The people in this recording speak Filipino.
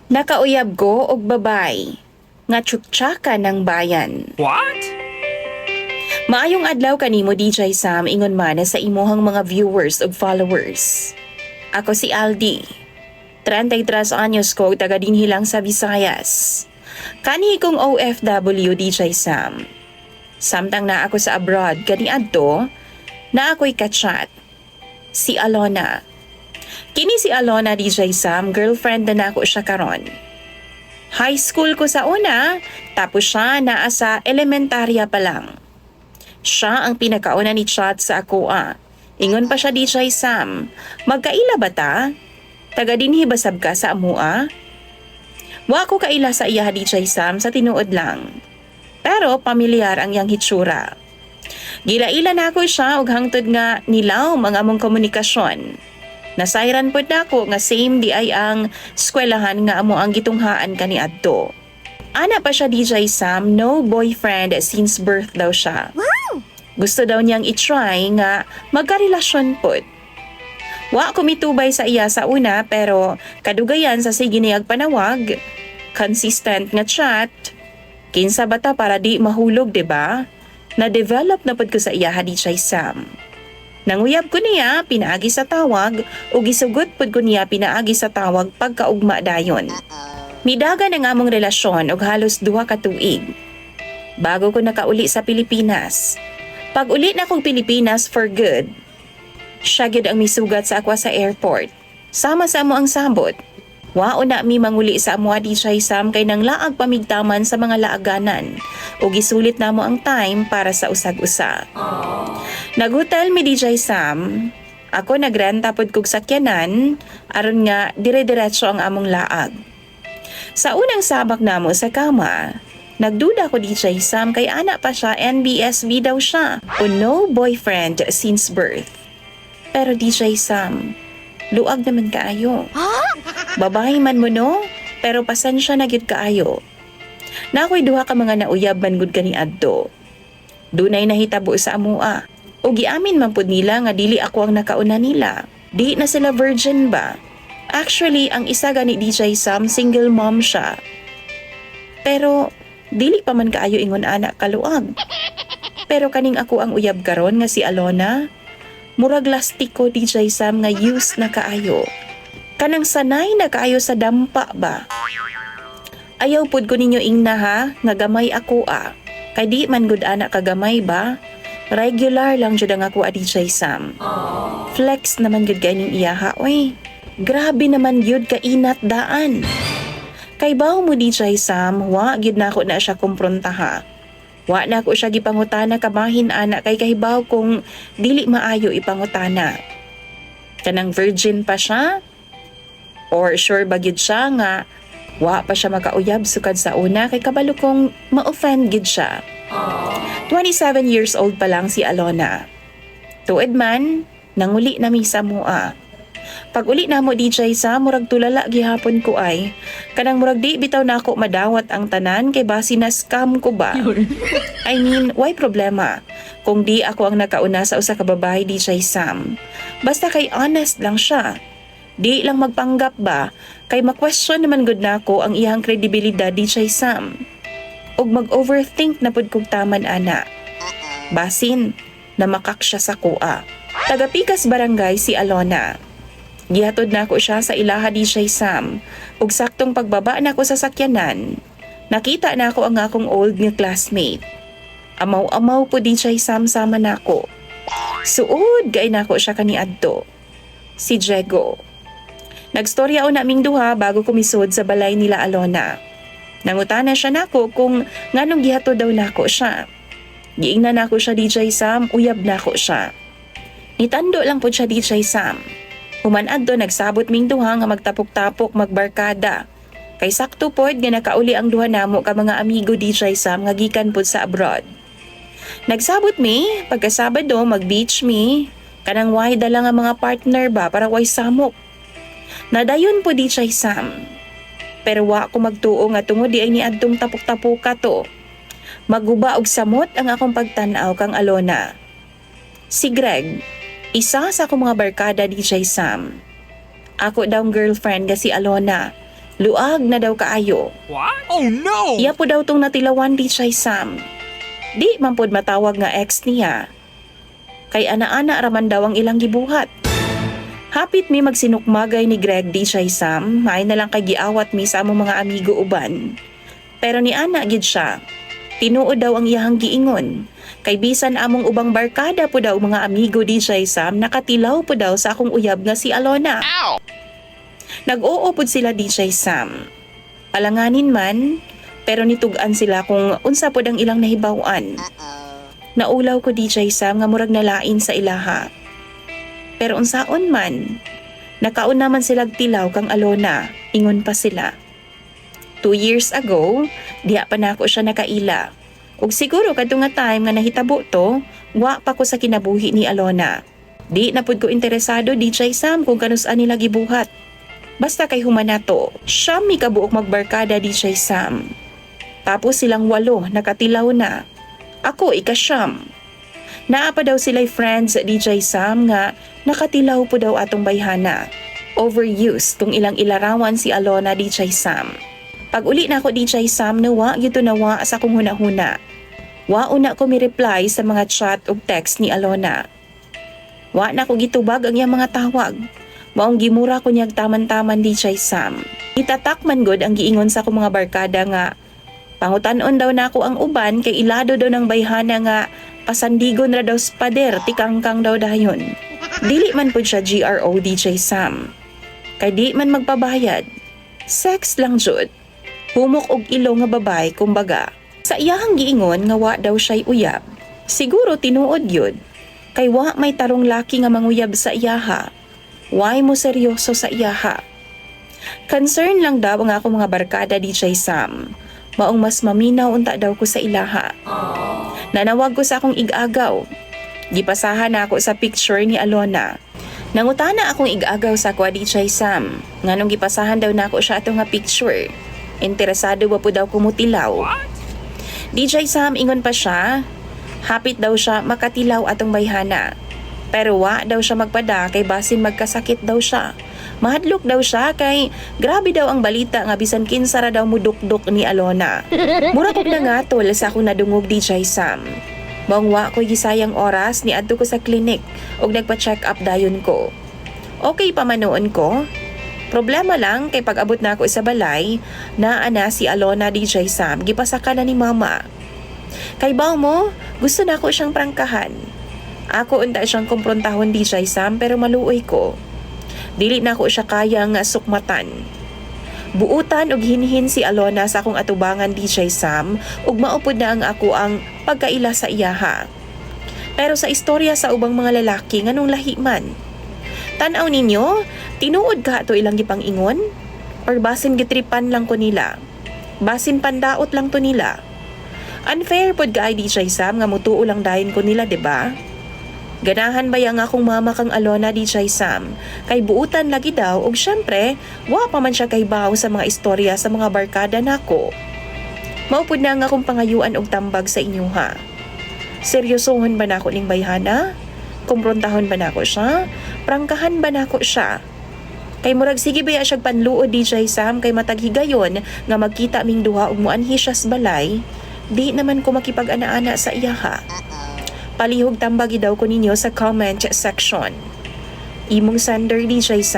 Nakauyab ko og babay nga tsuktsakan ng bayan. What? Maayong adlaw kanimo DJ Sam ingon man sa imuhang mga viewers ug followers. Ako si Aldi. 33 anyos ko taga dinhi lang sa Visayas. Kani kong OFW DJ Sam. Samtang na ako sa abroad kaniadto na ako'y kachat. Si Alona. Kini si Alona DJ Sam, girlfriend na nako siya karon. High school ko sa una, tapos siya naa sa elementarya pa lang. Siya ang pinakauna ni chat sa ako Ingon pa siya DJ Sam, magkaila ba ta? Taga dinhi basab ka sa amua? Wa ko kaila sa iya DJ Sam sa tinuod lang. Pero pamilyar ang yang hitsura. Gilaila na ako siya og hangtod nga nilaw mga among komunikasyon. Nasayran pod nako nga same di ay ang eskwelahan nga amo ang gitunghaan kaniadto. Ana pa siya DJ Sam, no boyfriend since birth daw siya. Wow! Gusto daw niyang i-try nga magkarelasyon pod. Wa ko mitubay sa iya sa una pero kadugayan sa sige niyag panawag, consistent nga chat, kinsa bata para di mahulog, diba? Na-develop na pod ko sa iya DJ Sam. Nanguyab ko niya pinaagi sa tawag o gisugot pod ko niya pinaagi sa tawag pagkaugma dayon. Midagan ang among relasyon og halos 2 ka tuig. Bago ko nakauli sa Pilipinas. Pag uli na kong Pilipinas for good, siya gyud ang misugat sa akwa sa airport. Sama sa amo ang sabot. Wao na mi manguli sa amo DJ Sam kay nang laag pamigtaman sa mga laaganan o gisulit na mo ang time para sa usag-usa. Naghotel mi DJ Sam. Ako nagrenta pod kog sakyanan aron nga dire-diretso ang among laag. Sa unang sabak namo sa kama, nagduda ko DJ Sam kay ana pa siya NBSV daw siya o no boyfriend since birth. Pero DJ Sam, luag naman kaayo. Babae man mo no, pero pasensya na gyud kaayo. Nakoy duha ka mga nauyab man gud kaniadto. Dunay nahitabo sa amua. O giamin man pud nila nga dili ako ang nakauna nila. Di na sila virgin ba? Actually, ang isa gani DJ Sam, single mom siya. Pero dili pa man kaayo ingon anak kaluag. Pero kaning ako ang uyab karon nga si Alona, murag lastiko DJ Sam nga use na kaayo. Kanang sanay na kaayo sa dampa ba? Ayaw pud ko ninyo ingna ha, nga gamay ako Kay di man gud anak kagamay ba? Regular lang jud ang ako DJ Sam. Flex naman gud ganing iya ha, oy. Grabe naman yun kainat daan. Kay bawo mo DJ Sam, wa gyud nako na siya kumpronta ha. Wa na ko siya gipangutana kabahin ana kay kahibaw kung dili maayo ipangutana. Kanang virgin pa siya? Or sure ba gyud siya nga wa pa siya makauyab sukad sa una kay kabalo kong ma-offend gyud siya. 27 years old pa lang si Alona. Tuod man, nanguli na mi sa mua. Pag uli na mo DJ sa murag tulala gihapon ko ay kanang murag di bitaw na ako madawat ang tanan kay basi na scam ko ba. I mean, why problema kung di ako ang nakauna sa usa ka babae DJ Sam. Basta kay honest lang siya. Di lang magpanggap ba kay ma-question naman gud nako ang iyang kredibilidad DJ Sam. Og mag-overthink na pud kog taman ana. Basin na makak siya sa kuha. Taga Pikas Barangay si Alona. Gihatod na ako siya sa ilaha DJ Sam. Ug saktong pagbaba na ako sa sakyanan, nakita na ako ang akong old nga classmate. Amaw-amaw po DJ Sam sama na ako. Suod gay na ako siya kaniadto. Si Diego. Nagstorya o naming duha bago kumisod sa balay nila Alona. Nangutana siya nako kung nganong gihatod daw nako siya. Giingnan nako siya DJ Sam, uyab nako siya. Nitando lang po siya DJ Sam. Humanad do nagsabot ming duha nga magtapok-tapok magbarkada. Kay sakto pod nga nakauli ang duha namo ka mga amigo DJ Sam nga gikan pod sa abroad. Nagsabot mi, pagkasabado mag-beach mi, kanang way dala nga mga partner ba para way samok. Nadayon po DJ Sam. Pero wa ko magtuo nga tungod di ay niadtong tapok-tapoka to. Maguba og samot ang akong pagtan-aw kang Alona. Si Greg, isa sa akong mga barkada DJ Sam. Ako daw girlfriend nga si Alona. Luag na daw kaayo. What? Oh no! Iya po daw tong natilawan DJ Sam. Di man pod matawag nga ex niya. Kay ana-ana raman daw ang ilang gibuhat. Hapit mi magsinukmagay ni Greg DJ Sam, may na lang kay giawat mi sa among mga amigo uban. Pero ni ana gid siya. Tinuod daw ang iyahang giingon. Kay bisan among ubang barkada po daw mga amigo DJ Sam, nakatilaw po daw sa akong uyab nga si Alona. Ow! Nag-oo pod sila DJ Sam. Alanganin man, pero nitugan sila kung unsa pod ang ilang nahibaw-an. Naulaw ko DJ Sam nga murag nalain sa ilaha. Pero unsaon man, nakaon naman sila tilaw kang Alona, ingon pa sila. 2 years ago, diha pa na ako siya nakaila. Ug siguro kadto nga time nga nahitabo to, wa pa ko sa kinabuhi ni Alona. Di na pud ko interesado DJ Sam kung kanus-an nila gibuhat. Basta kay humanato, siya mi kabuok magbarkada DJ Sam. Tapos silang 8 nakatilaw na. Ako ika-siyam. Naa pa daw sila'y friends DJ Sam nga nakatilaw po daw atong bayhana. Overused kung ilang ilarawan si Alona DJ Sam. Pag uli na ako DJ Sam nawa gito nawa sa kong huna-huna. Wa una ko mi-reply sa mga chat ug text ni Alona. Wa na ko gitubag ang iyang mga tawag. Maong gimura ko niyag taman-taman DJ Sam. Itatakman god ang giingon sa akong mga barkada nga pangutan-on daw na ako ang uban kay ilado daw ng bayhana nga pasandigon ra daw sa pader tikangkang daw dayon. Dili man pud siya GRO DJ Sam. Kay di man magpabayad. Sex lang jud. Humok og ilo nga babay kumbaga. Sa iyahang giingon nga wa daw siya'y uyab. Siguro tinuod yun. Kay wa may tarong laki nga manguyab sa iyaha. Why mo seryoso sa iyaha? Concern lang daw ang ako mga barkada DJ Sam. Maong mas maminaw unta daw ko sa ilaha. Nanawag ko sa akong ig-agaw. Gipasahan na ako sa picture ni Alona. Nangutana akong ig-agaw sa kwa DJ Sam. Nganong gipasahan daw na ako siya ato nga picture. Interesado ba po daw kumutilaw? DJ Sam ingon pa siya. Hapit daw siya makatilaw atong bayhana. Pero wa daw siya magpada kay basin magkasakit daw siya. Mahadlok daw siya kay grabe daw ang balita nga bisan kinsa ra daw mudukdok ni Alona. Mura kog nangatol sa akong nadungog DJ Sam. Maong wa ko'y gisayang oras ni adto ko sa klinik ug nagpa-check up dayon ko. Okay pa man noon ko. Problema lang kay pag-abot na ako sa balay, naa na si Alona DJ Sam, gipasaka na ni mama. Kay baw mo, gusto na ako siyang prangkahan. Ako unta siyang kumprontahon DJ Sam pero maluoy ko. Dili na ako siya kayang sukmatan. Buutan og hinhin si Alona sa akong atubangan DJ Sam ug maupod na ang ako ang pagkaila sa iyaha. Pero sa istorya sa ubang mga lalaki nganong lahi man. Tan-aw ninyo, tinuod ka to ilang gipang ingon? Or basin gitripan lang ko nila? Basin pandaot lang to nila? Unfair pod ka ay DJ Sam nga mutuo lang dahin ko nila, 'di ba? Ganahan ba yang akong mama kang Alona DJ Sam? Kay buutan lagi daw ug syempre, wa pa man siya kay baw sa mga istorya sa mga barkada nako. Maupod na nga akong pangayuan og tambag sa inyo ha. Seryosohon ba nako ning bayhana? Kumprontahon ba nako siya? Prangkahan ba nako siya? Kay murag sige baya siyag panluod DJ Sam kay matag higayon nga magkita ming duha ug muanhi siya sa balay, di naman ko makipag-ana-ana sa iyaha. Palihog tambagi daw ko ninyo sa comment section. Imong Sander DJ Sam.